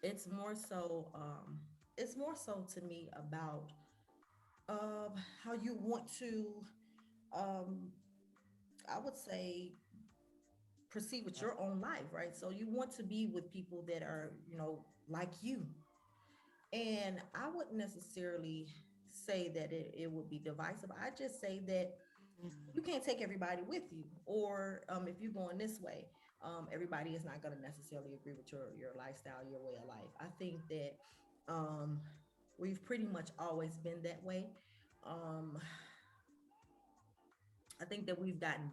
it's more so it's more so to me about um how you want to um I would say proceed with your own life, right? So you want to be with people that are, like you. And I wouldn't necessarily say that it would be divisive. I just say that you can't take everybody with you, or if you're going this way, everybody is not going to necessarily agree with your lifestyle, your way of life. I think that um, we've pretty much always been that way. Um, I think that we've gotten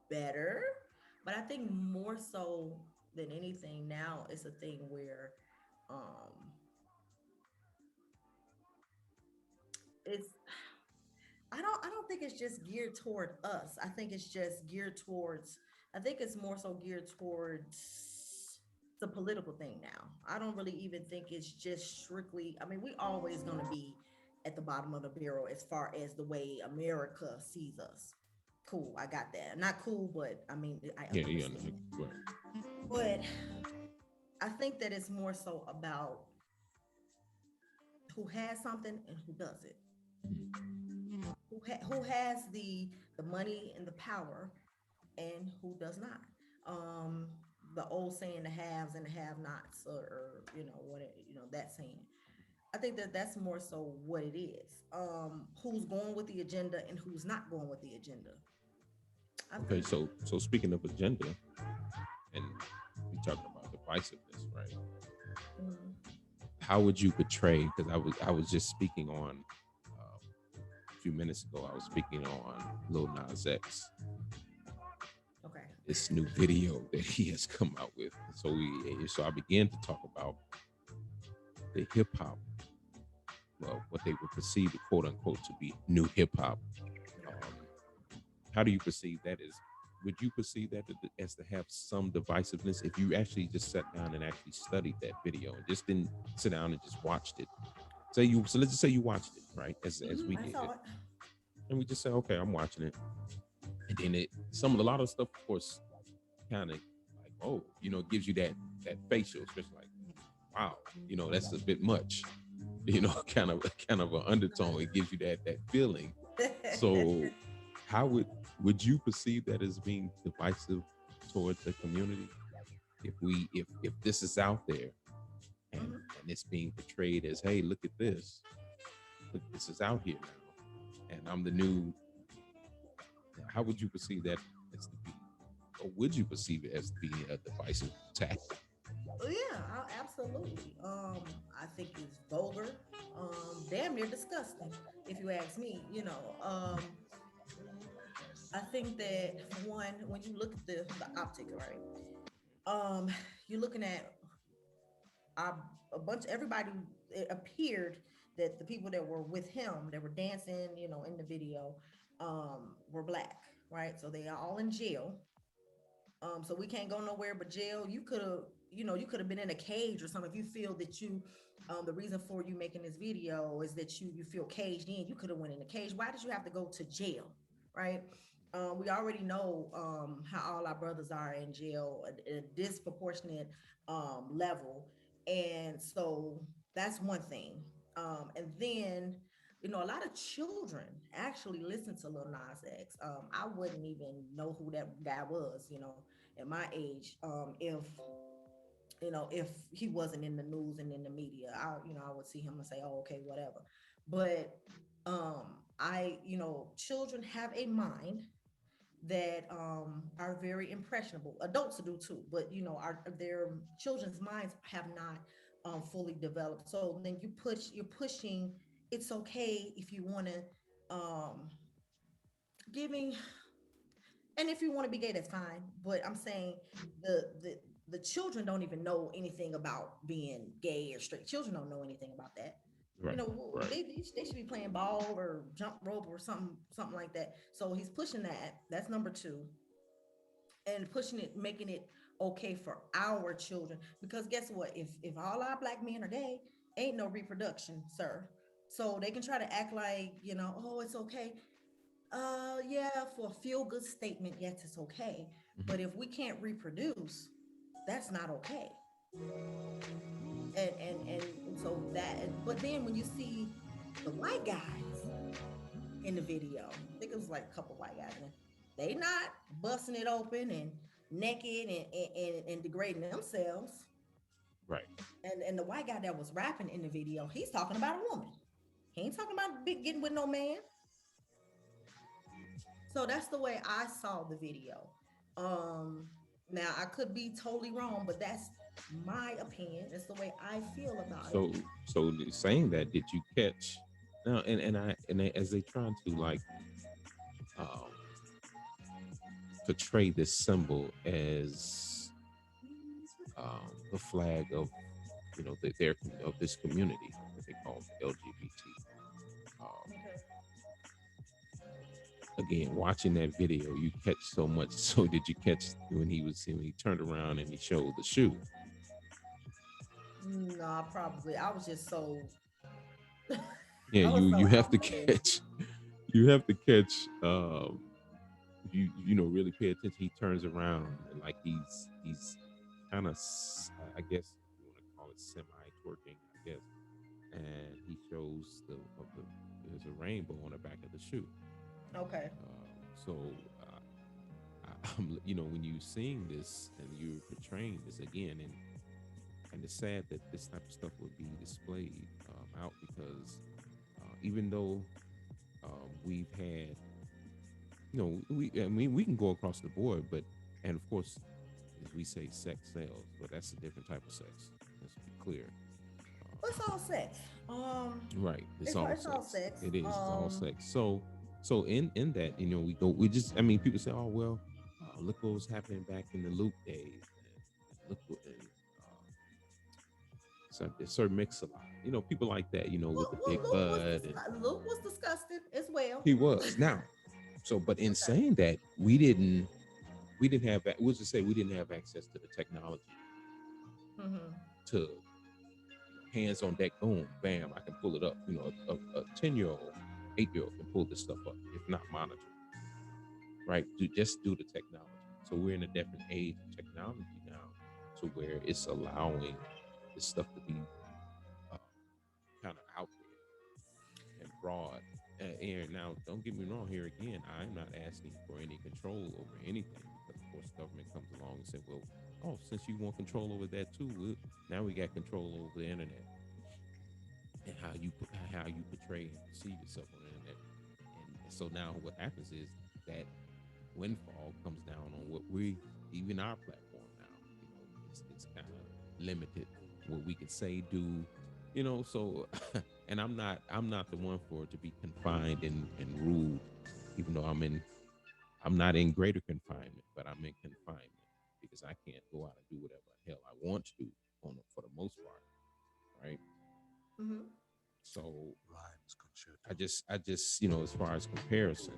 better, but I think more so than anything now it's a thing where um, it's I don't think it's just geared toward us. I think it's just geared towards I think it's more so geared towards the political thing now. I don't really even think it's just strictly, I mean, we always going to be at the bottom of the barrel as far as the way America sees us. Cool, I got that. Not cool, but I mean, I Yeah, yeah, understand. no, right. But I think that it's more so about who has something and who doesn't. Who has the money and the power and who does not. Um, the old saying, the haves and the have-nots, or what that saying. I think that that's more so what it is. Who's going with the agenda and who's not going with the agenda. I Okay, think. so speaking of agenda, and we talking about divisiveness, right? Mm, How would you portray? Because I was just speaking on a few minutes ago. I was speaking on Lil Nas X, okay. this new video that he has come out with. So I began to talk about the hip hop, well, what they would perceive, quote unquote, to be new hip hop. Yeah. Um, how do you perceive that? Would you perceive that as to have some divisiveness if you actually just sat down and actually studied that video and just didn't sit down and just watched it? So let's just say you watched it, right? As we I did, saw it. and we just say, okay, I'm watching it, and then a lot of stuff, of course, kind of like, oh, gives you that facial, especially like, wow, that's a bit much, kind of an undertone. It gives you that feeling. So, how would you perceive that as being divisive towards the community if this is out there and Mhm. and it's being portrayed as, hey, look, this is out here now, and I'm the new. How would you perceive that as to be, or would you perceive it as being a divisive tactic? Yeah, absolutely. I think it's vulgar, damn near disgusting, if you ask me. I think that for one, when you look at the optic, right? Um, you're looking at a, a bunch. Everybody. It appeared that the people that were with him, that were dancing, in the video, were black, right? So they are all in jail. So we can't go nowhere but jail. You could have been in a cage or something. If you feel that the reason for you making this video is that you feel caged in, you could have went in a cage. Why did you have to go to jail, right? We already know how all our brothers are in jail at a disproportionate level, and so that's one thing. And then a lot of children actually listen to Lil Nas X. I wouldn't even know who that guy was, at my age, if he wasn't in the news and in the media. I would see him and say, oh, okay, whatever. But children have a mind that are very impressionable. Adults do too, but their children's minds have not fully developed. So then you're pushing. It's okay if you want to giving, and if you want to be gay, that's fine. But I'm saying the children don't even know anything about being gay or straight. Children don't know anything about that. Right, right. They should be playing ball or jump rope or something like that. So he's pushing that. That's number two, and pushing it, making it okay for our children. Because guess what? If all our black men are gay, ain't no reproduction, sir. So they can try to act like, oh, it's okay. Yeah, for a feel good statement, yes, it's okay. Mhm. But if we can't reproduce, that's not okay. And so that, but then when you see the white guys in the video, I think it was like a couple white guys, and they not busting it open and naked and degrading themselves. Right. And the white guy that was rapping in the video, he's talking about a woman. He ain't talking about big getting with no man. So that's the way I saw the video. Um, Now I could be totally wrong, but that's my opinion. It's the way I feel about it. So saying that, did you catch now? As they trying to like um, portray this symbol as the flag of of this community that they call LGBT. Um, Okay. Again, watching that video, you catch so much. So did you catch when he turned around and he showed the shoe? No, probably. I was just so Yeah, I was you so have out to my head. catch. You have to catch. You know really pay attention. He turns around and like he's kind of I guess you want to call it semi twerking, I guess. And he shows there's a rainbow on the back of the shoe. Okay. So when you seeing this and you're portraying this again, and it's sad that this type of stuff would be displayed out because even though we've had, we can go across the board, but and of course, as we say, sex sells, but that's a different type of sex. Let's be clear. It's all sex. Right, it's all It's all sex. sex. It is. It's all sex. So in that, we just. I mean, people say, oh well, look what was happening back in the Luke days, and look what. And, Sir Mix-a-Lot, people like that, with the big bud, and Luke was disgusting as well. he was now. So, but in Okay. saying that, we didn't have that. We'll just say we didn't have access to the technology Mm-hmm. to hands on deck, boom, bam, I can pull it up. A 10-year-old, 8-year-old can pull this stuff up, if not monitor, right? Just do the technology. So we're in a different age of technology now, to where it's allowing this stuff to be uh, kind of out there and broad. And now, don't get me wrong. Here again, I'm not asking for any control over anything because, of course, government comes along and said, "Well, oh, since you want control over that too, now we got control over the internet and how you portray and perceive yourself on the internet." And so now, what happens is that windfall comes down on what even our platform now. It's kind of limited what we can say, do, so and I'm not the one for it to be confined and ruled, even though I'm not in greater confinement, but I'm in confinement because I can't go out and do whatever the hell I want to do for the most part, right? Mm-hmm. So I just as far as comparison,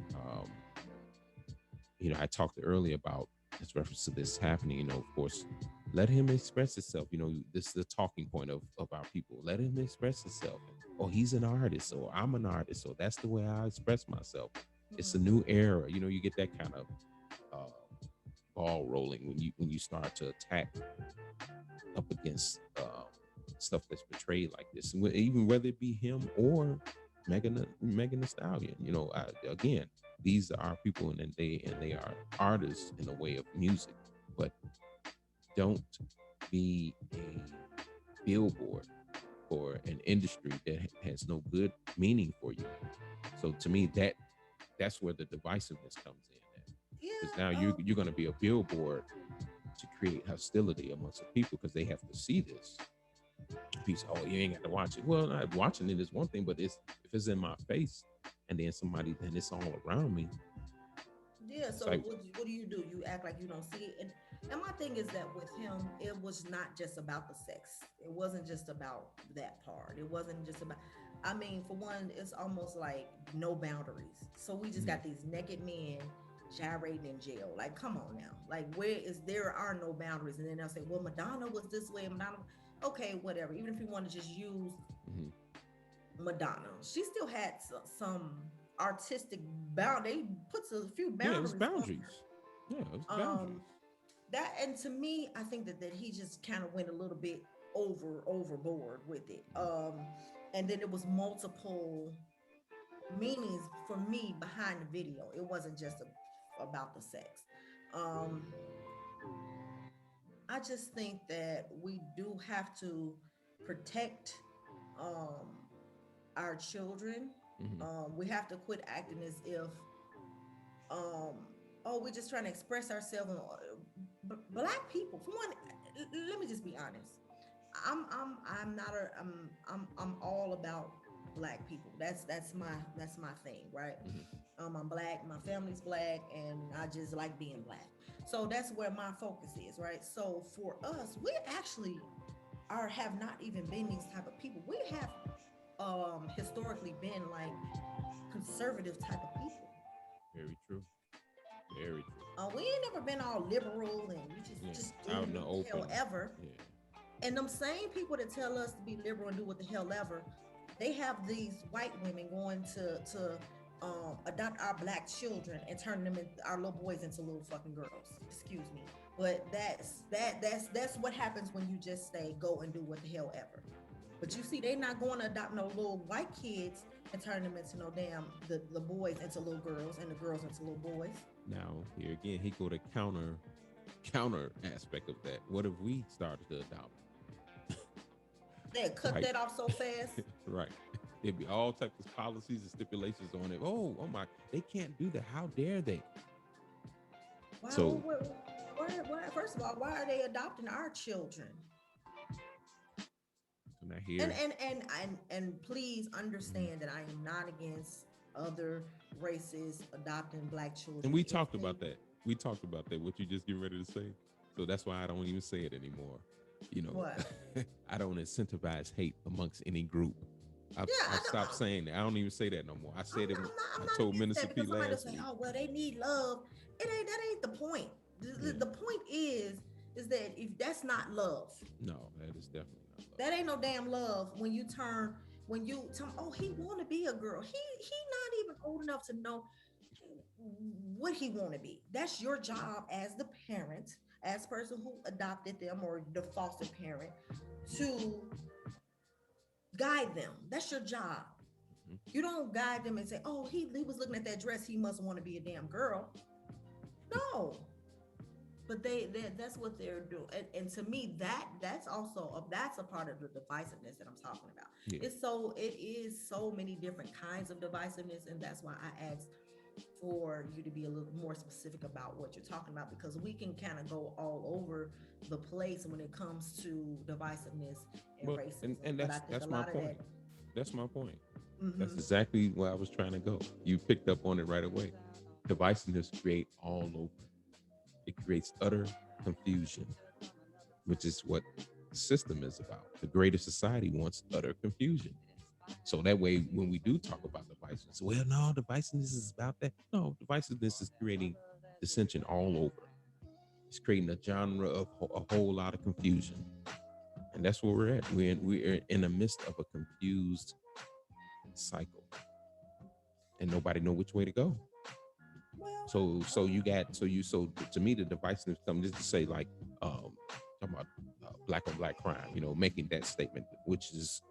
I talked earlier about this reference to this happening. Of course, let him express himself. This is the talking point of our people. Let him express himself. Oh, he's an artist, or I'm an artist, so that's the way I express myself. It's a Mm-hmm. new era. You get that kind of ball rolling when you start to attack up against stuff that's portrayed like this, and even whether it be him or Megan Thee Stallion. Again, these are our people, and they are artists in the way of music, but don't be a billboard for an industry that has no good meaning for you. So to me, that's where the divisiveness comes in, because now Yeah. you're going to be a billboard to create hostility amongst the people because they have to see this piece. Oh, you ain't got to watch it. Well, not watching it is one thing, but if it's in my face and then it's all around me, Yeah. it's So like, what do? You act like you don't see it, and my thing is that with him, it was not just about the sex. It wasn't just about that part. It wasn't just about. I mean, for one, it's almost like no boundaries. So we just mhm, got these naked men gyrating in jail. Like, come on now. Like, there are no boundaries, and then they'll say, well, Madonna was this way. Madonna. Okay, whatever. Even if you want to just use mhm. Madonna, she still had some artistic bound. They puts a few Yeah, it was boundaries on boundaries. Yeah, it was her. boundaries. That, and to me, I think that he just kind of went a little bit overboard with it. And then it was multiple meanings for me behind the video. It wasn't just about the sex. Um, I just think that we do have to protect um, our children. Hmm. We have to quit acting as if, um, oh, we're just trying to express ourselves. Black people, for one, let me just be honest. I'm not a I'm all about black people. That's my thing, right? Hmm. I'm black, my family's black, and I just like being black. So that's where my focus is, right? So for us, we actually are have not even been these type of people. We have historically been like conservative type of people. Very true. Very true. We ain't never been all liberal and you just Yeah, do out in the what the hell open. ever. Yeah. And them same people that tell us to be liberal and do what the hell ever, they have these white women going to adopt our black children and turn them in our little boys into little fucking girls. Excuse me, but that's what happens when you just say go and do what the hell ever. But you see, they not going to adopt no little white kids and turn them into no damn the boys into little girls and the girls into little boys. Now here again, he go to counter aspect of that. What if we started to adopt? They cut Right. that off so fast. Right. There'd be all types of policies and stipulations on it. Oh my, they can't do that. How dare they? Why, So, first of all, why are they adopting our children? so now And here, and and and please mhm. understand that I am not against other races adopting black And children we if talked they about that. We talked about that. What you just getting ready to say. So that's why I don't even say it anymore. You what. know, I don't incentivize hate amongst any group. Yeah, I've stopped saying that. I don't even say that no more. I said it. I'm I not told against Minister that P because somebody will last say, week. "Oh, well, they need love." That ain't the point. Yeah. The point is that if that's not love, No, that is definitely not that ain't no damn love. When you tell, oh, he want to be a girl. He not even old enough to know what he want to be. That's your job as the parent, as person who adopted them or the foster parent, to guide them. That's your job. love. You don't guide them and say, "Oh, he was looking at that dress. He must want to be a damn girl." No, but that's what they're doing, and to me, that's also that's a part of the divisiveness that I'm talking about. Yeah. It is so many different kinds of divisiveness, and that's why I asked for you to be a little more specific about what you're talking about because we can kind of go all over the place when it comes to divisiveness and Well, racism. and But I think a that's my lot of point. that. That's my point. That's Mm-hmm. exactly where I was trying to go. You picked up on it right away. Divisiveness create all over. It creates utter confusion, which is what the system is about. The greater society wants utter confusion. So that way, when we do talk about divisiveness, well, no, divisiveness is about that. No, divisiveness is creating dissension all over. It's creating a genre of a whole lot of confusion, and that's where we're at. We're in the midst of a confused cycle, and nobody know which way to go. Well, So you got so to me the divisiveness comes just to say like talking about black on black crime, you know, making that statement, which is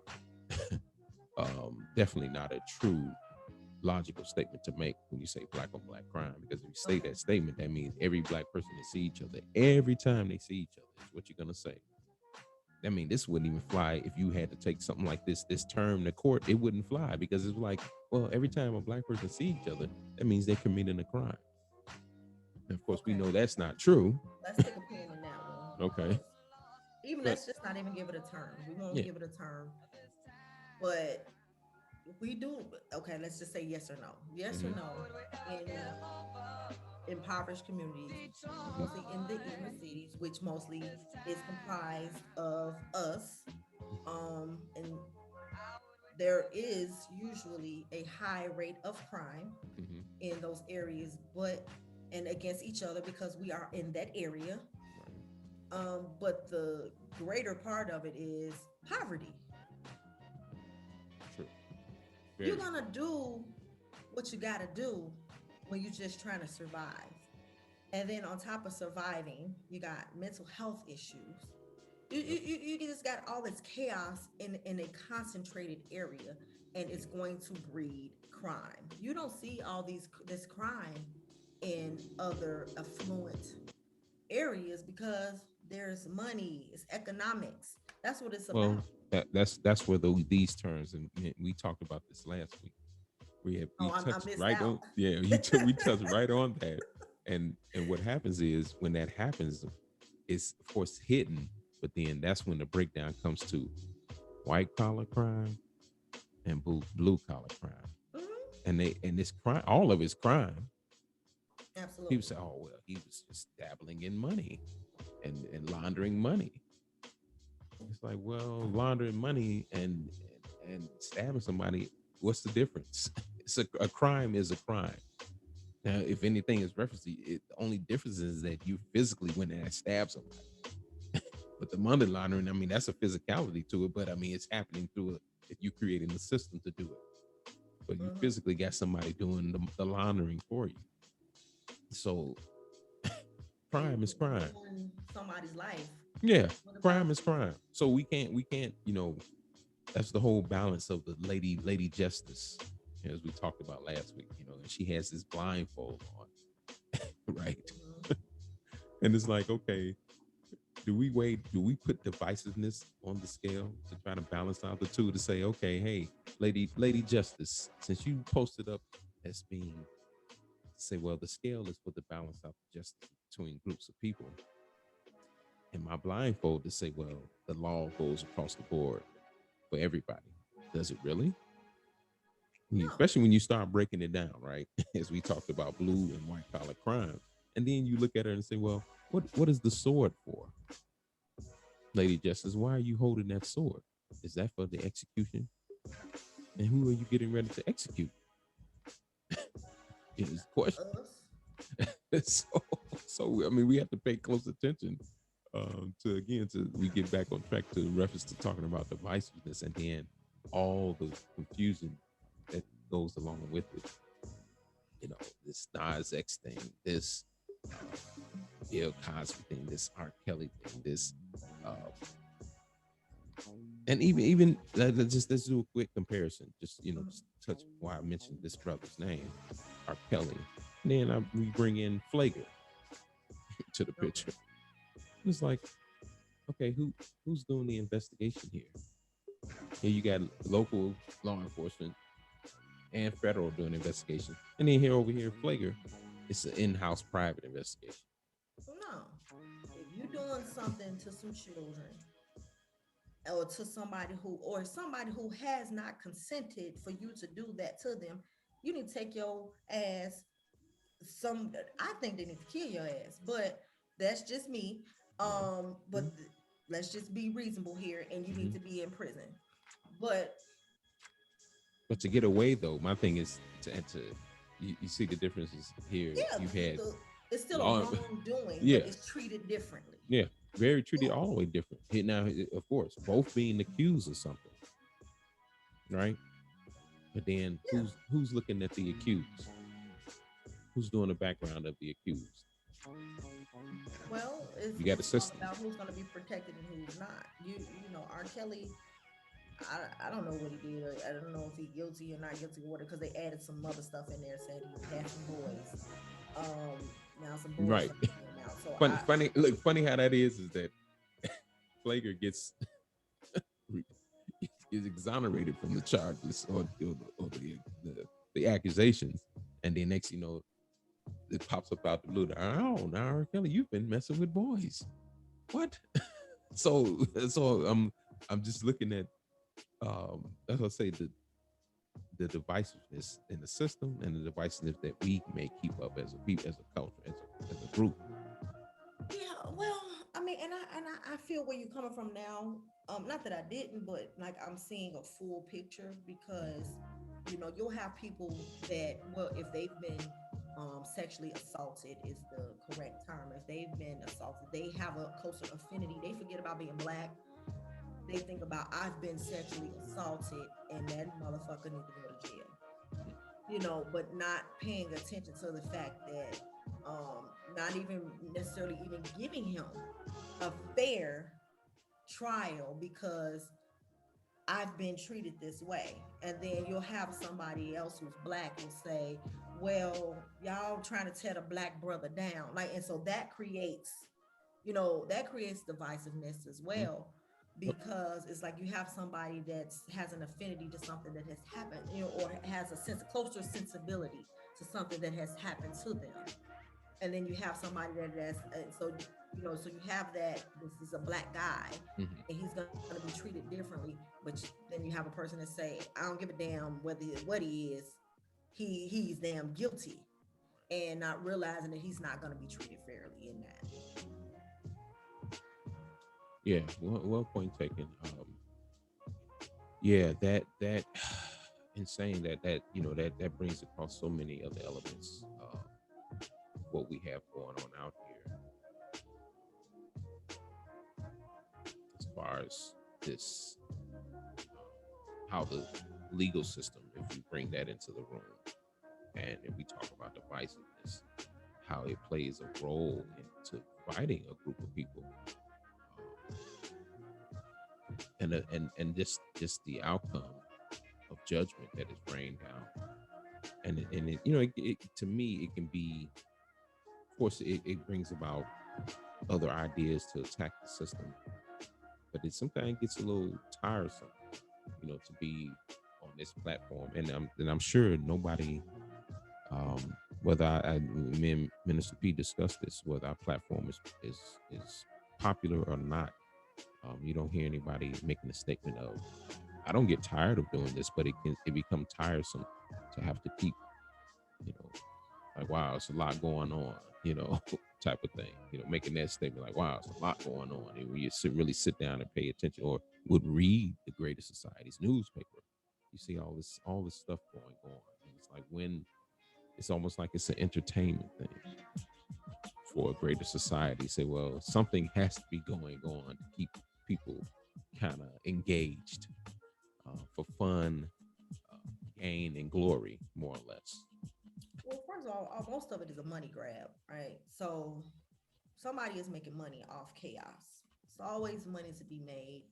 definitely not a true logical statement to make when you say black on black crime, because if you say okay. that statement, that means every black person that see each other every time they see each other is what you're gonna say. I mean, this wouldn't even fly if you had to take something like this term to court. It wouldn't fly because it's like, well, every time a black person see each other, that means they're committing a crime. And of course, we Okay. know that's not true. Let's stick a pin in that one Okay, because even but let's just not even give it a term. We won't yeah, give it a term, but we do. Okay, let's just say yes or no. Yes or hmm no in impoverished communities, mostly in the inner cities, which mostly is comprised of us. And there is usually a high rate of crime hmm in those areas, but and against each other because we are in that area. right, But the greater part of it is poverty. true, You're very true. gonna do what you gotta do when you're just trying to survive. And then on top of surviving, you got mental health issues. You just got all this chaos in a concentrated area, and it's going to breed crime. You don't see all this crime in other affluent areas because there's money, it's economics. That's what it's Well, about. that's where these terms, and we talked about this last week. We Oh, I touched missed right out. on, yeah, we touched right on that. And what happens is when that happens, it's of course hidden, but then that's when the breakdown comes to white collar crime and blue collar crime. Mhm. And this crime, all of it's crime. People Absolutely. say, oh well, he was just dabbling in money and laundering money. It's like, well, laundering money and stabbing somebody, what's the difference? It's a crime is a crime. Now, if anything is referenced, the only difference is that you physically went and stabbed somebody. But the money laundering, I mean, that's a physicality to it. But I mean, it's happening through if you creating the system to do it. But you Hmm. physically got somebody doing the laundering for you. So You crime is crime. ruin somebody's life. Yeah, What about crime is crime. So we can't, that's the whole balance of the lady justice, as we talked about last week. And she has this blindfold on, right? you? And it's like, okay, do we put divisiveness on the scale to try to balance out the two to say, okay, hey, lady justice, since you posted up as being, say, well, the scale is for the balance out the justice between groups of people, and my blindfold to say, well, the law goes across the board for everybody. Does it really? No. Especially when you start breaking it down, right? As we talked about blue and white collar crime. And then you look at her and say, well, what is the sword for? Lady Justice, why are you holding that sword? Is that for the execution? And who are you getting ready to execute? Is the question. Us. so, so I mean, we have to pay close attention to again to we get back on track to reference to talking about divisiveness and then all the confusion that goes along with it. This Nas X thing, this Bill Cosby thing, this R. Kelly thing, this uh, and even let's do a quick comparison. Just just touch why I mentioned this brother's name, R. Kelly. And then we bring in Flager to the Okay. picture. It's like, okay, who's doing the investigation here? Here you got local law enforcement and federal doing investigation, and then over here, Flager, it's an in-house private investigation. No. If you're doing something to some children or to somebody who has not consented for you to do that to them, you need to take your ass some I think they need to kill your ass, but that's just me. Mhm. Let's just be reasonable here and you need Mhm. to be in prison. But But to get away though, my thing is to you see the differences here. yeah, You had it's still a law, wrongdoing, but yeah, it's treated differently. yeah, very treated Yeah. all the way different. Here now, of course, both being accused of something, right? But then Yeah. who's looking at the accused? Who's doing the background of the accused? Well, You got it's a all system, about who's going to be protected and who's not. You know, R. Kelly. I don't know what he did. I don't know if he guilty or not guilty or what because they added some other stuff in there. Said he had some boys. Now some boys right? stuff came out. So Funny, funny. Look, funny how that is that Flager gets is exonerated from the charges or the accusations, and then next it pops up out the blue. Oh, now R. Kelly, you've been messing with boys. What? So I'm just looking at that's what I say the divisiveness in the system and the divisiveness that we may keep up as a people, as a culture, as a group. yeah, well, I mean, and I feel where you're coming from now. Not that I didn't, but like I'm seeing a full picture because you'll have people that if they've been sexually assaulted is the correct term. If they've been assaulted, they have a closer affinity. They forget about being black. They think about I've been sexually assaulted and that motherfucker need to go to jail. But not paying attention to the fact that not even necessarily even giving him a fair trial because I've been treated this way. And then you'll have somebody else who's black will say, well, y'all trying to tear the black brother down. Like, and so that creates, that creates divisiveness as Mhm. well, because it's like you have somebody that has an affinity to something that has happened, or has a sense, closer sensibility to something that has happened to them. And then you have somebody so so you have that this is a black guy Mhm. and he's going to be treated differently, but then you have a person that say, I don't give a damn what he is, he's damn guilty, and not realizing that he's not going to be treated fairly in that. Yeah, well point taken. Yeah, that in saying that brings across so many of the elements of what we have going on out here as far as this, how the legal system, if you bring that into the room, and if we talk about divisiveness, how it plays a role into dividing a group of people, and just the outcome of judgment that is rained down, and to me it can be, of course, it brings about other ideas to attack the system, but it sometimes gets a little tiresome, to be on this platform, and I'm sure nobody, whether me and Minister P discussed this, whether our platform is popular or not. You don't hear anybody making a statement of, I don't get tired of doing this, but it become tiresome to have to keep, you know, like, wow, it's a lot going on, type of thing, making that statement like, wow, it's a lot going on. And when you really sit down and pay attention, or would read the Greater Society's newspaper, you see all this stuff going on. And it's like, when it's almost like it's an entertainment thing for a greater society. Say, well, something has to be going on to keep people kind of engaged, for fun, uh, gain, and glory, more or less. Well, first of all, most of it is a money grab, right? So somebody is making money off chaos. It's always money to be made.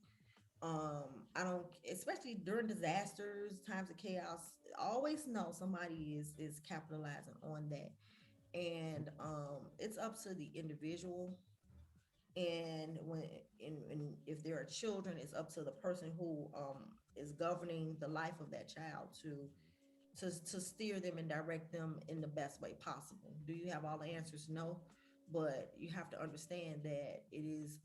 I don't, especially during disasters, times of chaos, always know somebody is capitalizing on that. And it's up to the individual. And if there are children, it's up to the person who is governing the life of that child to steer them and direct them in the best way possible. Do you have all the answers? No, but you have to understand that it is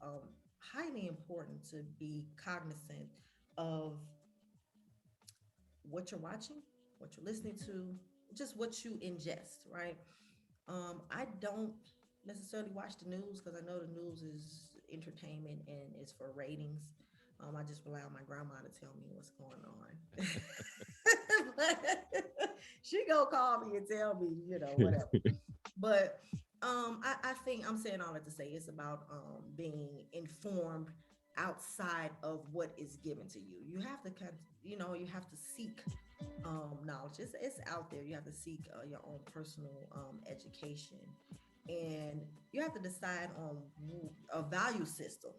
highly important to be cognizant of what you're watching, what you're listening to, just what you ingest, right? I don't necessarily watch the news because I know the news is entertainment and it's for ratings. I just rely on my grandma to tell me what's going on. But she gonna call me and tell me, whatever. But I think I'm saying all that to say it's about being informed outside of what is given to you. You have to you have to seek knowledge. It's out there. You have to seek your own personal education, and you have to decide on a value system.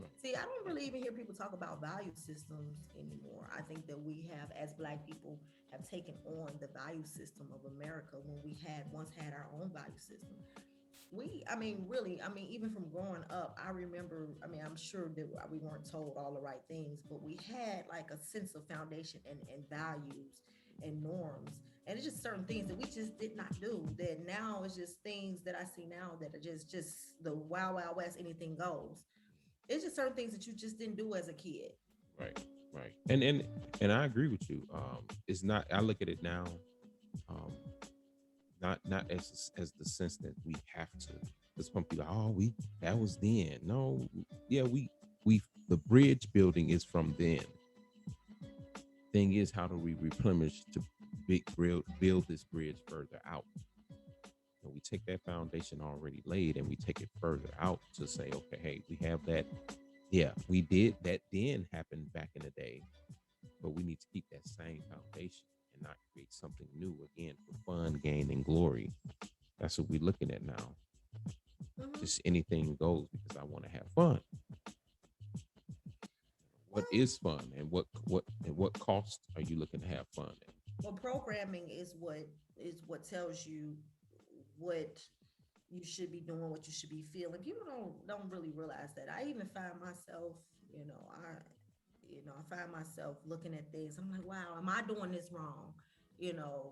Right. See, I don't really even hear people talk about value systems anymore. I think that we have, as Black people, have taken on the value system of America when we had once had our own value system. I mean, really, I mean, even from growing up, I remember, I mean, I'm sure that we weren't told all the right things, but we had like a sense of foundation and values and norms. And it's just certain things that we just did not do. That now is just things that I see now that are just the wild, wild west, anything goes. It's just certain things that you just didn't do as a kid. Right, right, and I agree with you. It's not. I look at it now, um, not as the sense that we have to. Because some people, oh, we that was then. No, yeah, we the bridge building is from then. Thing is, how do we replenish to build this bridge further out? And we take that foundation already laid and we take it further out to say, okay, hey, we have that. Yeah, we did that then happen back in the day, but we need to keep that same foundation and not create something new again for fun, gain, and glory. That's what we're looking at now. Mm-hmm. Just anything goes because I want to have fun. is fun, and what cost are you looking to have fun at? Well, programming is what tells you what you should be doing, what you should be feeling. People don't really realize that. I even find myself, you know, I find myself looking at things. I'm like, wow, am I doing this wrong?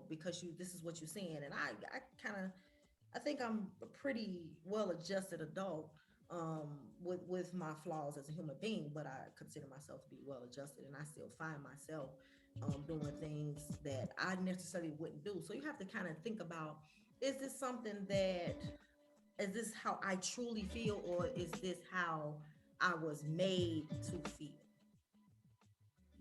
Because this is what you're seeing, and I kind of I think I'm a pretty well adjusted adult, with my flaws as a human being, but I consider myself to be well adjusted, and I still find myself doing things that I necessarily wouldn't do. So you have to kind of think about: is this something that is this how I truly feel, or is this how I was made to feel?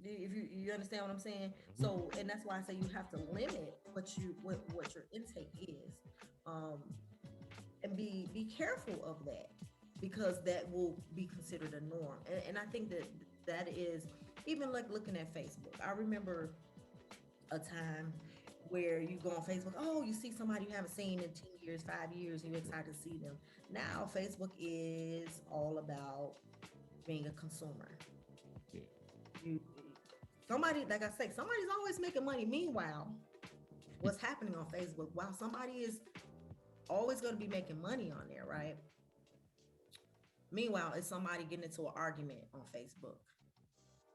If you understand what I'm saying. Mhm. So, and that's why I say you have to limit what your intake is, um, and be careful of that, because that will be considered a norm. And I think that that is even like looking at Facebook. I remember a time where you go on Facebook, oh, you see somebody you haven't seen in 10 years, 5 years, and you're excited to see them. Now Facebook is all about being a consumer. Yeah. You somebody, like I say, somebody's always making money. Meanwhile, what's happening on Facebook, while somebody is always going to be making money on there, right? Meanwhile, it's somebody getting into an argument on Facebook.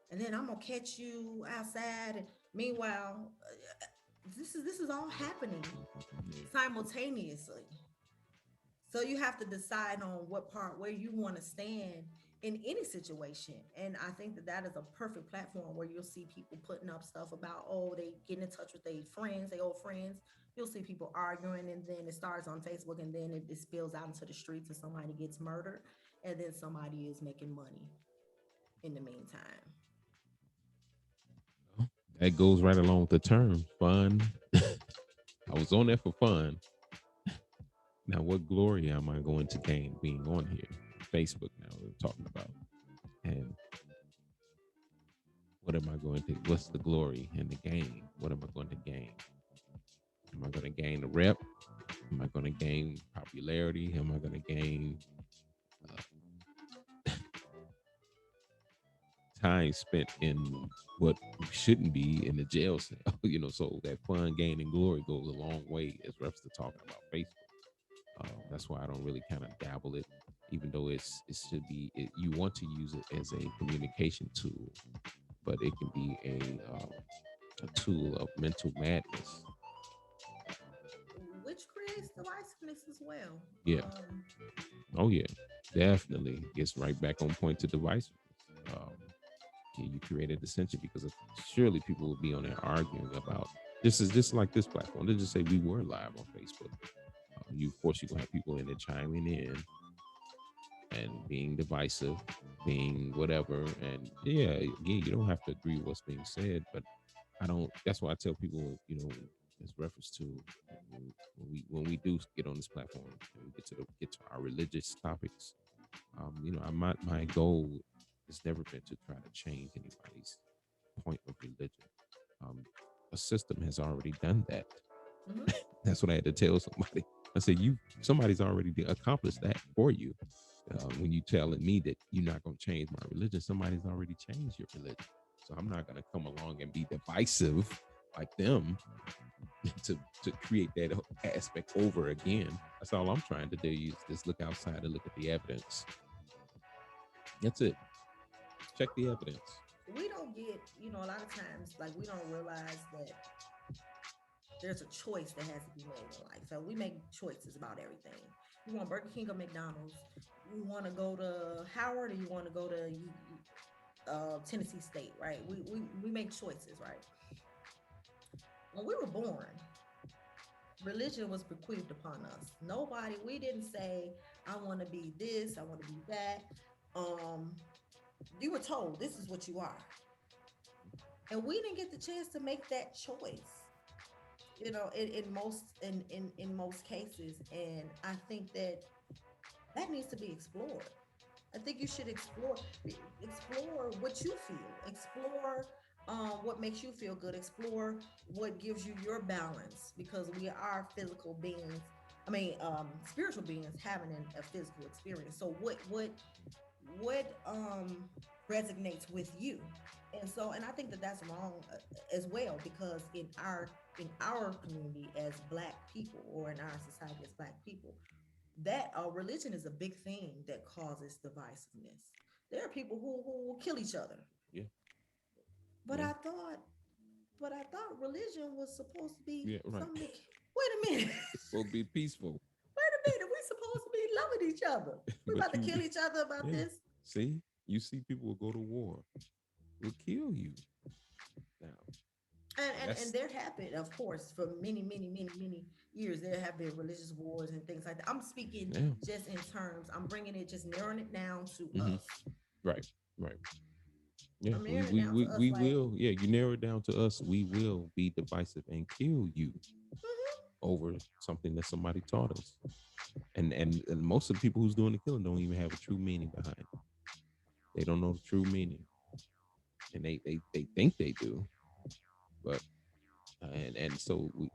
And then I'm gonna catch you outside. And meanwhile, this is all happening simultaneously. So you have to decide on what part where you want to stand in any situation. And I think that that is a perfect platform where you'll see people putting up stuff about, oh, they getting in touch with their friends, their old friends. You'll see people arguing, and then it starts on Facebook, and then it spills out into the streets, and somebody gets murdered, and then somebody is making money in the meantime. That goes right along with the term fun. I was on there for fun. Now, what glory am I going to gain being on here? Facebook now we're talking about. And what am I going to, what's the glory and the gain? What am I going to gain? Am I going to gain a rep? Am I going to gain popularity? Am I going to gain uh, time spent in what shouldn't be in the jail cell? So that fun, gain, and glory goes a long way as reference to talking about Facebook. That's why I don't really kind of dabble it, even though it should be. You want to use it as a communication tool, but it can be a tool of mental madness. Which creates divisiveness as well. Yeah. Oh yeah. Definitely gets right back on point to device. Um, yeah, you created dissension because surely people will be on there arguing about this is just like this platform. Let's just say we were live on Facebook. You of course you're gonna have people in there chiming in and being divisive, being whatever. And yeah, again, you don't have to agree with what's being said, but I don't. That's why I tell people, as reference to when we do get on this platform and we get to our religious topics. My goal has never been to try to change anybody's point of religion. Um, a system has already done that. Hmm. That's what I had to tell somebody. I said, somebody's already accomplished that for you. When you telling me that you're not going to change my religion, somebody's already changed your religion. So I'm not going to come along and be divisive like them to create that aspect over again. That's all I'm trying to do is just look outside and look at the evidence. That's it. Check the evidence. We don't get, a lot of times, like, we don't realize that there's a choice that has to be made in life. So we make choices about everything. You want Burger King or McDonald's? You want to go to Howard, or you want to go to Tennessee State, right? We make choices, right? When we were born, religion was bequeathed upon us. Nobody, we didn't say, I want to be this, I want to be that. Um, you were told this is what you are. And we didn't get the chance to make that choice, in most cases. And I think that that needs to be explored. I think you should explore what you feel, explore what makes you feel good, explore what gives you your balance, because we are physical beings. I mean, spiritual beings having a physical experience. So what resonates with you. And so, and I think that that's wrong as well, because in our community as Black people, or in our society as Black people, that religion is a big thing that causes divisiveness. There are people who will kill each other. Yeah. But Yeah. I thought religion was supposed to be Yeah. Right. something that, wait a minute. It's supposed to be peaceful. Wait a minute. We supposed to be loving each other. We But about to kill each other about yeah. this. See, you see people will go to war, will kill you. Now, And there have been, of course, for many years, there have been religious wars and things like that. I'm speaking yeah. just in terms, I'm bringing it, just narrowing it down to Mhm. us. Right. Right. Yeah, I'm we, narrowing it we, down to we, us, we like, will. Yeah, you narrow it down to us. We will be divisive and kill you mhm. over something that somebody taught us. And most of the people who's doing the killing don't even have a true meaning behind it. They don't know the true meaning, and they think they do, but and so we,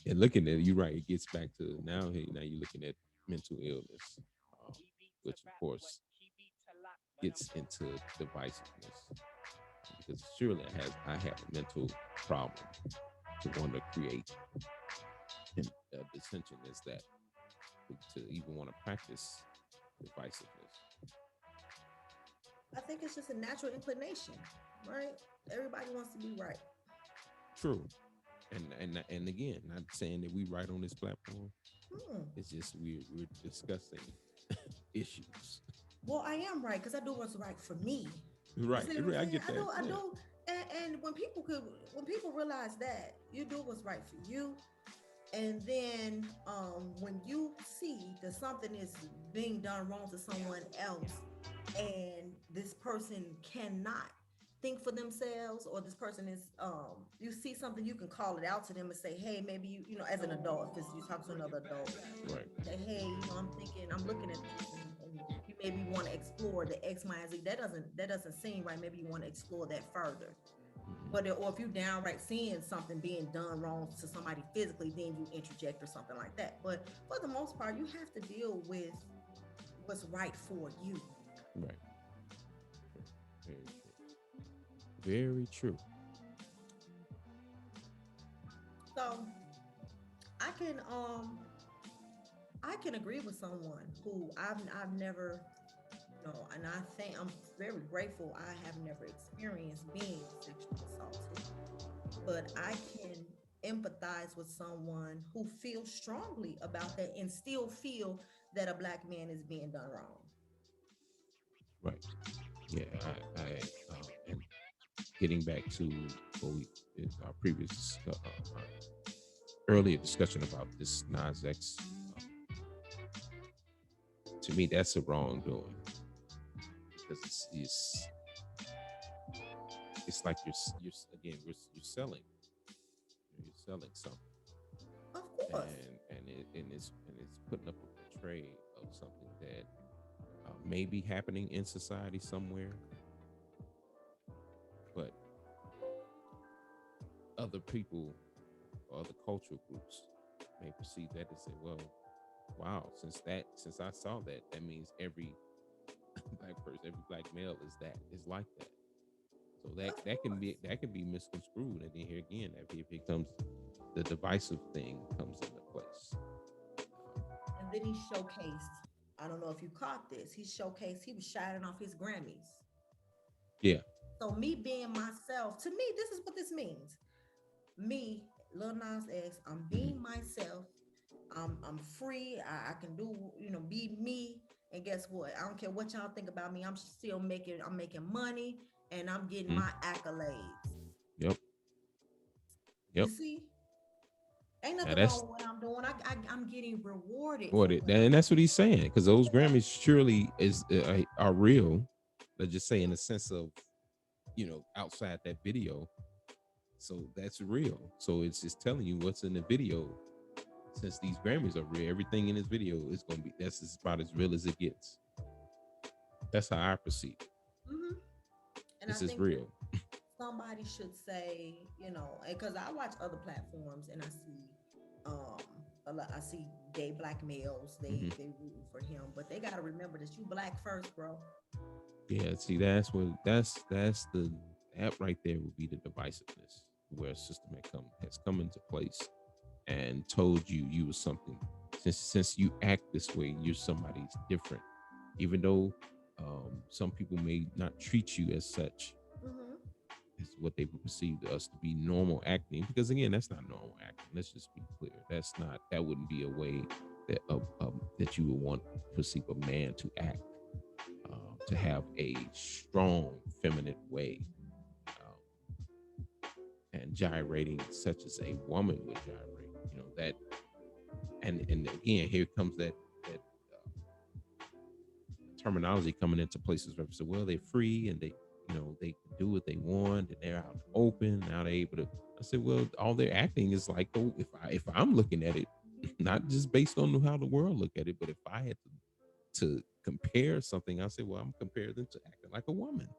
and looking at it, you're right. It gets back to now. Hey, now you're looking at mental illness, um, which of course gets into divisiveness, because surely I have a mental problem to want to create dissension as that, to even want to practice divisiveness. I think it's just a natural inclination, right? Everybody wants to be right. True. And again, not saying that we right on this platform. Hmm. It's just we're discussing issues. Well, I am right because I do what's right for me. You Right. see what I'm I saying? get I that. do, I Yeah. do. And when people realize that you do what's right for you, and then when you see that something is being done wrong to someone else, and this person cannot think for themselves, or this person is you see something, you can call it out to them and say, hey, maybe you know, as an adult, because you talk to another adult, Right. say, hey, I'm looking at this, and you maybe want to explore the X, Y, and Z. That doesn't seem right. Maybe you want to explore that further. Mhm. But or if you downright seeing something being done wrong to somebody physically, then you interject or something like that. But for the most part, you have to deal with what's right for you. Right. Very true. Very true. So I can um I can agree with someone who I've never, and I think I'm very grateful I have never experienced being sexually assaulted, but I can empathize with someone who feels strongly about that and still feel that a Black man is being done wrong. Right. Yeah. And getting back to what we our previous earlier discussion about this Nas X, to me that's a wrongdoing, because it's like you're again you're selling, something, Of course. and it's putting up a portray of something that may be happening in society somewhere, but other people or other cultural groups may perceive that and say, well, wow, since I saw that, that means every Black person, every Black male is like that. So that Of that can course. be misconstrued, and then here again, that becomes the divisive thing comes into place. And then he showcased, I don't know if you caught this, he was shining off his Grammys. Yeah. So me being myself, to me, this is what this means. Me, Lil Nas X, I'm being Mhm. myself. I'm free. I can do, be me. And guess what? I don't care what y'all think about me. I'm making money, and I'm getting Mhm. my accolades. Yep. You Yep. see? Ain't Now nothing wrong that's with what I'm doing. I'm getting rewarded what for it, what I'm and that's what he's saying, because those doing. Grammys surely are real. Let's just say in the sense of, outside that video. So that's real. So it's just telling you what's in the video. Since these Grammys are real, everything in this video is gonna be that's about as real as it gets. That's how I perceive it. Hmm. And I This is think that real. somebody should say, because I watch other platforms and I see, um, I see Black males, Hmm. they rooting for him, but they got to remember that you Black first, bro. Yeah, see, that's the that right there would be the divisiveness where a system has come into place and told you you was something. Since you act this way, you're somebody's different. Even though some people may not treat you as such, Mm-hmm. as what they would perceive to us to be normal acting. Because again, that's not normal acting. Let's just be clear. That's not. That wouldn't be a way that you would want perceive a man to act. To have a strong feminine way, and gyrating such as a woman would gyrate. That, and again, here comes that terminology coming into places where people say, well, they're free and they can do what they want and they're out in the open. Now they're able to. I said, well, all they're acting is like, oh, if I'm looking at it, not just based on how the world look at it, but if I had to compare something, I said, well, I'm comparing them to acting like a woman.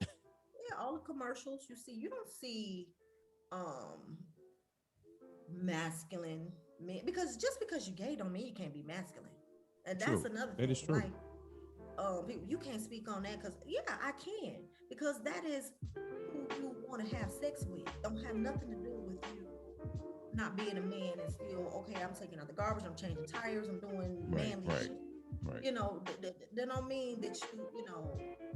Yeah, all the commercials you see, you don't see um masculine men, because just because you gay don't mean you can't be masculine. And that's True, another that is thing. true. Like, people, you can't speak on that because yeah, I can, because that is who you want to have sex with. Don't have nothing to do with you not being a man and still okay. I'm taking out the garbage. I'm changing tires. I'm doing Right, manly right, shit. right. That don't mean that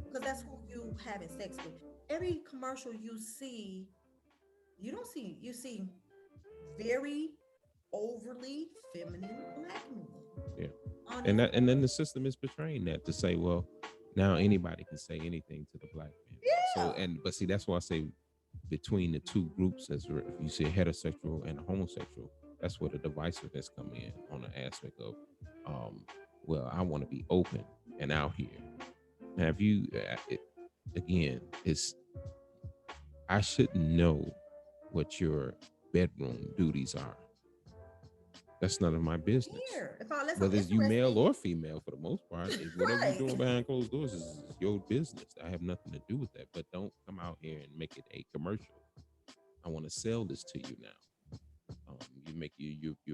because that's who you having sex with. Every commercial you see, you see very overly feminine black men Yeah. on And these then the commercials. system is portraying that to say, well, now anybody can say anything to the black man. So, Yeah. and but see, that's why I say between the two groups, as if you say heterosexual and homosexual, that's where the divisiveness come in on the aspect of, um, well, I want to be open and out here. Now, if you, again, it's I shouldn't know what your bedroom duties are. That's none of my business. Here, if I unless I'm Whether it's you male interested, or female, for the most part, whatever you're right? doing behind closed doors is your business. I have nothing to do with that. But don't come out here and make it a commercial. I want to sell this to you now. You make you're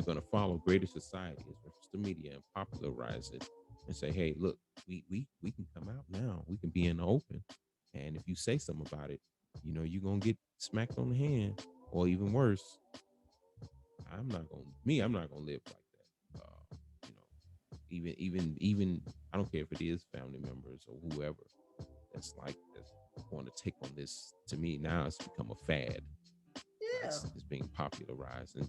gonna follow greater society as reference to media and popularize it and say, hey, look, we can come out now. We can be in the open, and if you say something about it, you're gonna get smacked on the hand, or even worse, I'm not gonna live like that. You know, even I don't care if it is family members or whoever that's going to take on this. To me, now it's become a fad. Yeah. It's being popularized, and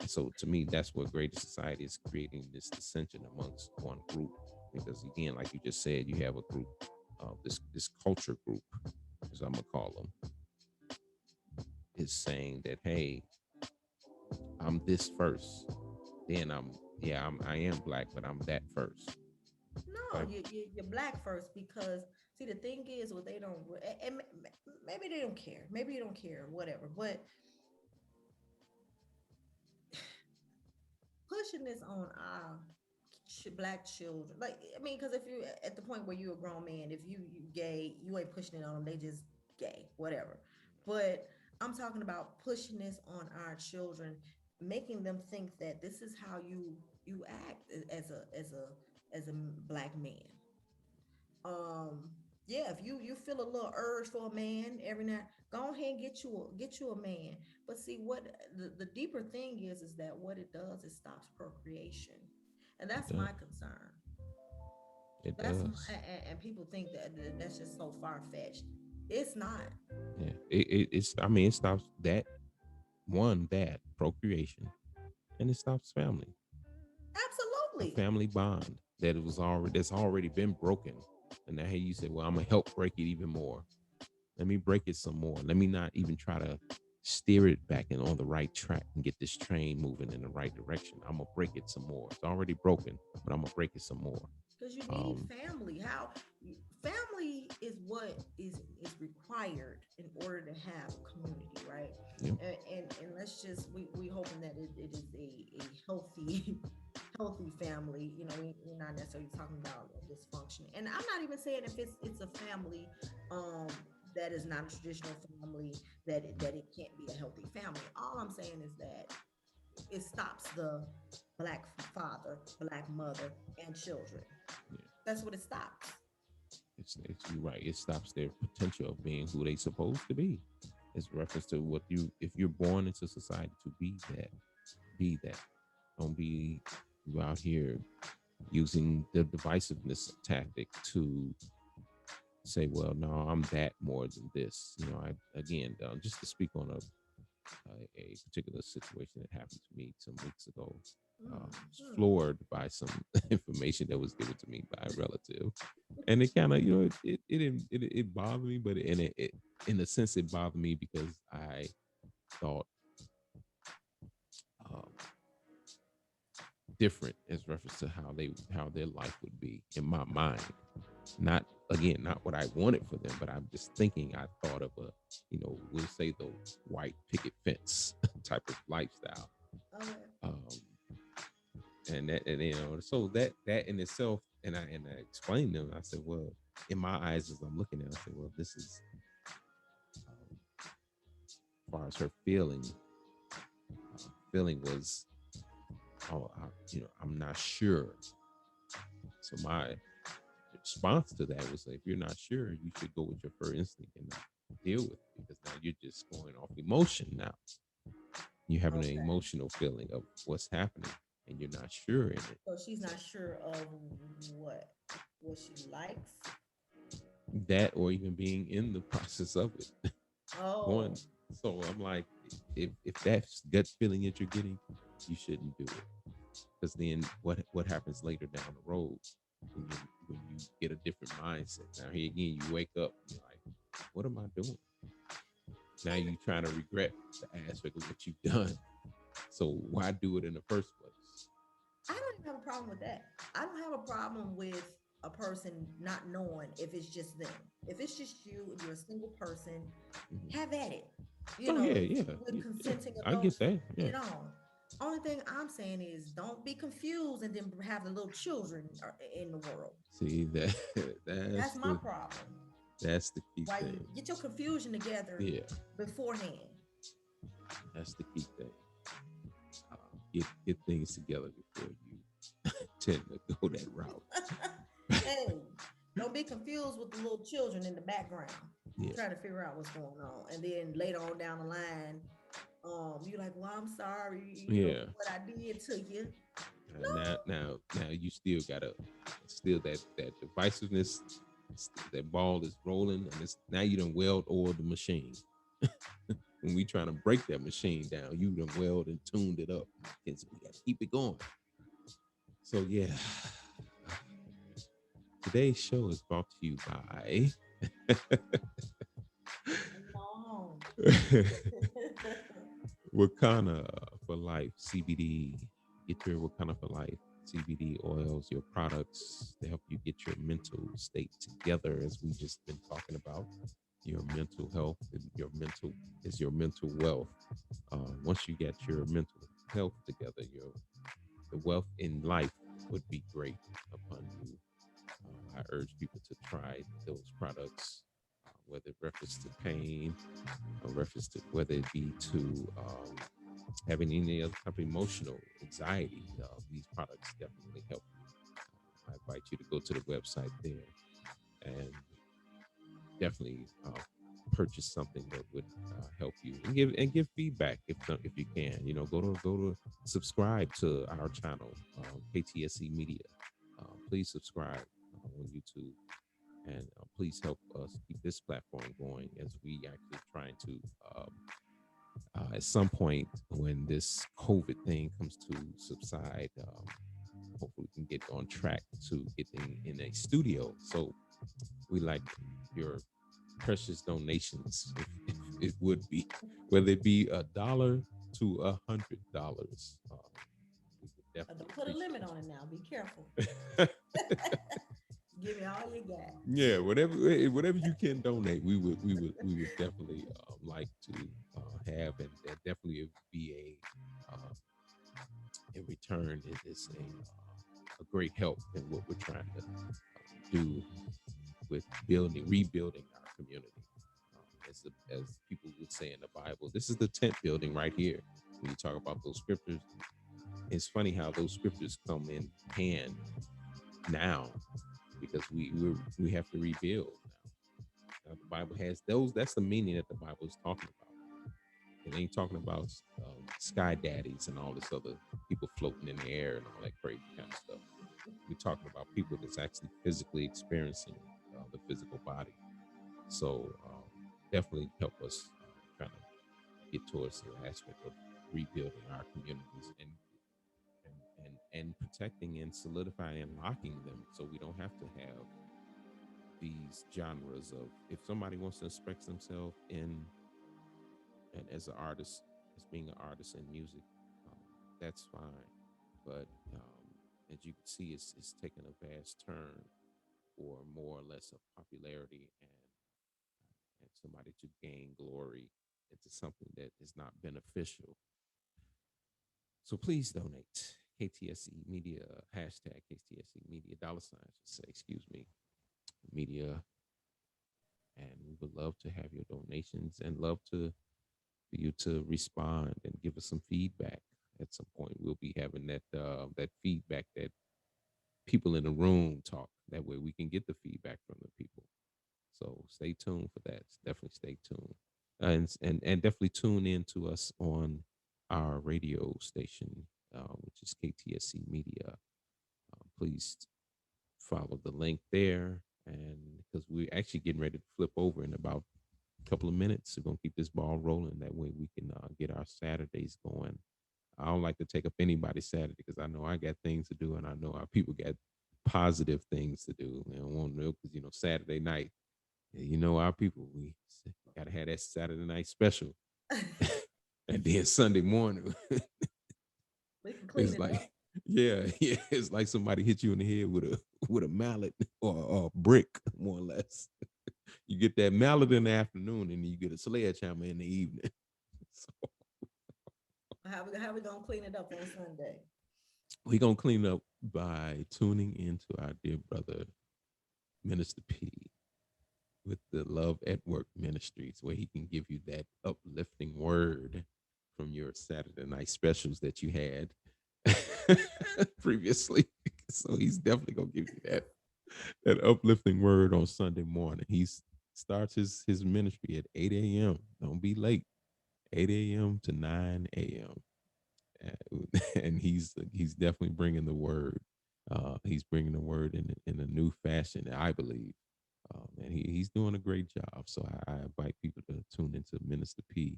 so to me, that's what greater society is creating this dissension amongst one group. Because again, like you just said, you have a group, this culture group, as I'm gonna call them, is saying that, hey, I'm this first, then I am black, but I'm that first. No, Like, you're black first because see the thing is what they don't and maybe they don't care. Maybe you don't care, whatever. But pushing this on our black children, like I mean, because if you at the point where you're a grown man, if you gay, you ain't pushing it on them. They just gay, whatever. But I'm talking about pushing this on our children, making them think that this is how you act as a black man. Yeah, if you feel a little urge for a man every night, go ahead and get you a man. But see what the deeper thing is that what it does is stops procreation, and it that's does. my concern. It That's my, does. and people think that's just so far-fetched. It's not. Yeah. It's. I mean, it stops that procreation, and it stops family, a Absolutely. family bond that's already been broken. And now, hey, you say, well, I'm gonna help break it even more. Let me break it some more. Let me not even try to steer it back and on the right track and get this train moving in the right direction. I'm gonna break it some more. It's already broken, but I'm gonna break it some more. Because you need Um, family. Family is what is required in order to have community, right? yep, And let's just we hoping that it is a healthy healthy family. We're not necessarily talking about a dysfunction, and I'm not even saying if it's a family um that is not a traditional family, that it can't be a healthy family. All I'm saying is that it stops the black father, black mother, and children. yeah. That's what it stops. It's you're right. It stops their potential of being who they supposed to be. It's reference to what you if you're born into society to be that, be that. Don't be you out here using the divisiveness tactic to say, well, no, I'm that more than this. You know, I again, just to speak on a particular situation that happened to me some weeks ago. Was Mm. floored by some information that was given to me by a relative, and it kind of, you know, it bothered me, but in a sense, it bothered me because I thought um, different as reference to how their life would be in my mind. Not again, not what I wanted for them, but I'm just thinking. I thought of a, you know, we'll say the white picket fence type of lifestyle. Okay. Um, and that, and you know, so that in itself, and I explained to them. I said, well, in my eyes, as I'm looking at it, I said, well, this is as far as her feeling was, oh, you know, I'm not sure. So my response to that was, if you're not sure, you should go with your first instinct and not deal with it, because now you're just going off emotion. Now you're having an Okay. emotional feeling of what's happening, and you're not sure in it. So she's So not sure of what what she likes. that, or even being in the process of it, going. Oh, So I'm like, if that's gut feeling that you're getting, you shouldn't do it, because then what happens later down the road when you get a different mindset. Now here again, you wake up and you're like, what am I doing? Now you trying to regret the aspect of what you've done. So why do it in the first place? I don't even have a problem with that. I don't have a problem with a person not knowing if it's just them. If it's just you, if you're a single person, Mhm. have at it. You Oh know, yeah, yeah, with yeah, yeah. consenting I get adults, that. get Yeah, it on. Only thing I'm saying is don't be confused and then have the little children in the world. see that That's my problem. that's the key Why you thing. get your confusion together Yeah, beforehand. that's the key thing. Get things together before you tend to go that route. Hey, don't be confused with the little children in the background Yeah, trying to figure out what's going on. And then later on down the line, you're like, well, I'm sorry, yeah. for what I did to you. And now you still gotta still that divisiveness. That ball is rolling, and it's now you done weld oiled the machine. When we trying to break that machine down, you done weld and tuned it up, and so we got to keep it going. So yeah, today's show is brought to you by No. Wakana for Life CBD. Get your Wakana for Life CBD oils, your products to help you get your mental state together, as we just been talking about. Your mental health and your mental wealth. Once you get your mental health together, your the wealth in life would be great upon you. I urge people to try those products, whether it reference to pain, or reference to whether it be to having any other type of emotional anxiety. These products definitely help you. I invite you to go to the website there and definitely purchase something that would help you, and give feedback if you can. You know, go to subscribe to our channel, KTSE Media. Please subscribe on YouTube, and please help us keep this platform going as we actually trying to. At some point, when this COVID thing comes to subside, hopefully we can get on track to getting in a studio. So we like your precious donations, if it would be, whether it be $1 to $100. We would To definitely put a limit appreciate on it now. Be careful. it. Give me all you got. Yeah, whatever you can donate, we would definitely like to have, and that definitely would be in return, it is a great help in what we're trying to do with rebuilding our community. As people would say in the Bible, this is the tent building right here. When you talk about those scriptures, it's funny how those scriptures come in hand now, because we have to rebuild now. The Bible has those. That's the meaning that the Bible is talking about. It ain't talking about sky daddies and all this other people floating in the air and all that crazy kind of stuff. We're talking about people that's actually physically experiencing the physical body. So definitely help us trying to get towards the aspect of rebuilding our communities and protecting and solidifying and locking them, so we don't have to have these genres of, if somebody wants to express themselves in and as an artist, as being an artist in music, um, that's fine. But as you can see, it's taken a vast turn for more or less of popularity and somebody to gain glory into something that is not beneficial. So please donate. KTSE Media, hashtag KTSE Media, dollar sign, I should say, excuse me, media. And we would love to have your donations and love to for you to respond and give us some feedback. At some point, we'll be having that feedback that people in the room talk. That way, we can get the feedback from the people. So stay tuned for that. Definitely stay tuned, and definitely tune in to us on our radio station, which is KTSC Media. Please follow the link there, and because we're actually getting ready to flip over in about a couple of minutes, we're gonna keep this ball rolling. That way, we can get our Saturdays going. I don't like to take up anybody's Saturday because I know I got things to do, and I know our people got positive things to do. And I want to know because Saturday night, our people, we got to have that Saturday night special, and then Sunday morning, We can clean it's it up. like, yeah, yeah, it's like somebody hit you in the head with a mallet or a brick, more or less. You get that mallet in the afternoon, and you get a sledgehammer in the evening. So How we gonna clean it up on Sunday? we're gonna clean up by tuning into our dear brother Minister P with the Love at Work Ministries, where he can give you that uplifting word from your Saturday night specials that you had previously. So he's definitely gonna give you that uplifting word on Sunday morning. He starts his ministry at 8 a.m. Don't be late. 8 a.m. to 9 a.m. And he's definitely bringing the word. He's bringing the word in a new fashion, I believe. And he's doing a great job. So I invite people to tune into Minister P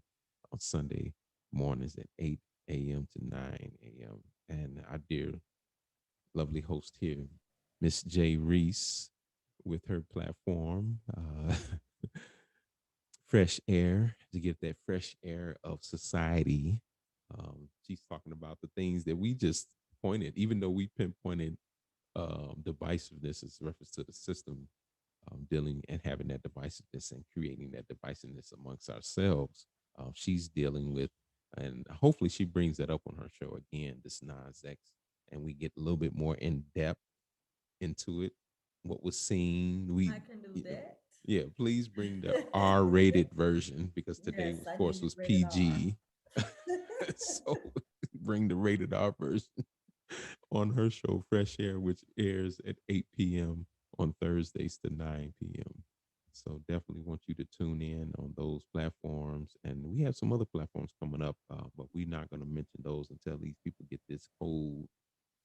on Sunday mornings at 8 a.m. to 9 a.m. And our dear, lovely host here, Miss J. Reese, with her platform, Fresh Air, to get that fresh air of society. She's talking about the things that we just pointed, even though we pinpointed divisiveness as reference to the system, dealing and having that divisiveness and creating that divisiveness amongst ourselves. She's dealing with, and hopefully she brings that up on her show again, this Nas X, and we get a little bit more in depth into it. What was seen, I can do that. yeah, please bring the R-rated version because today, Yes, of I course, need it was rated R. PG. So bring the rated R version on her show, Fresh Air, which airs at 8 p.m. on Thursdays to 9 p.m. So definitely want you to tune in on those platforms. And we have some other platforms coming up, but we're not going to mention those until these people get this cold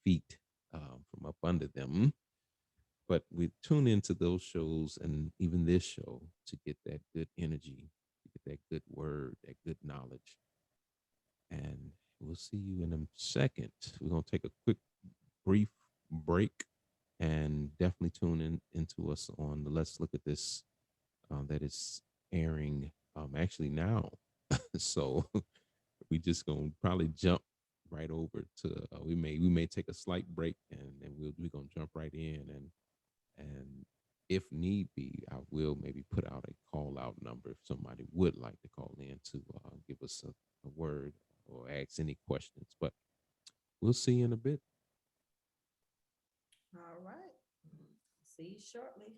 feet from up under them. But we tune into those shows and even this show to get that good energy, to get that good word, that good knowledge. And we'll see you in a second. We're going to take a quick, brief break and definitely tune into us on the Let's Look at This that is airing actually now. So we just going to probably jump right over to we may take a slight break and then we're going to jump right in and if need be, I will maybe put out a call out number if somebody would like to call in to give us a word or ask any questions. But we'll see you in a bit. All right. See you shortly.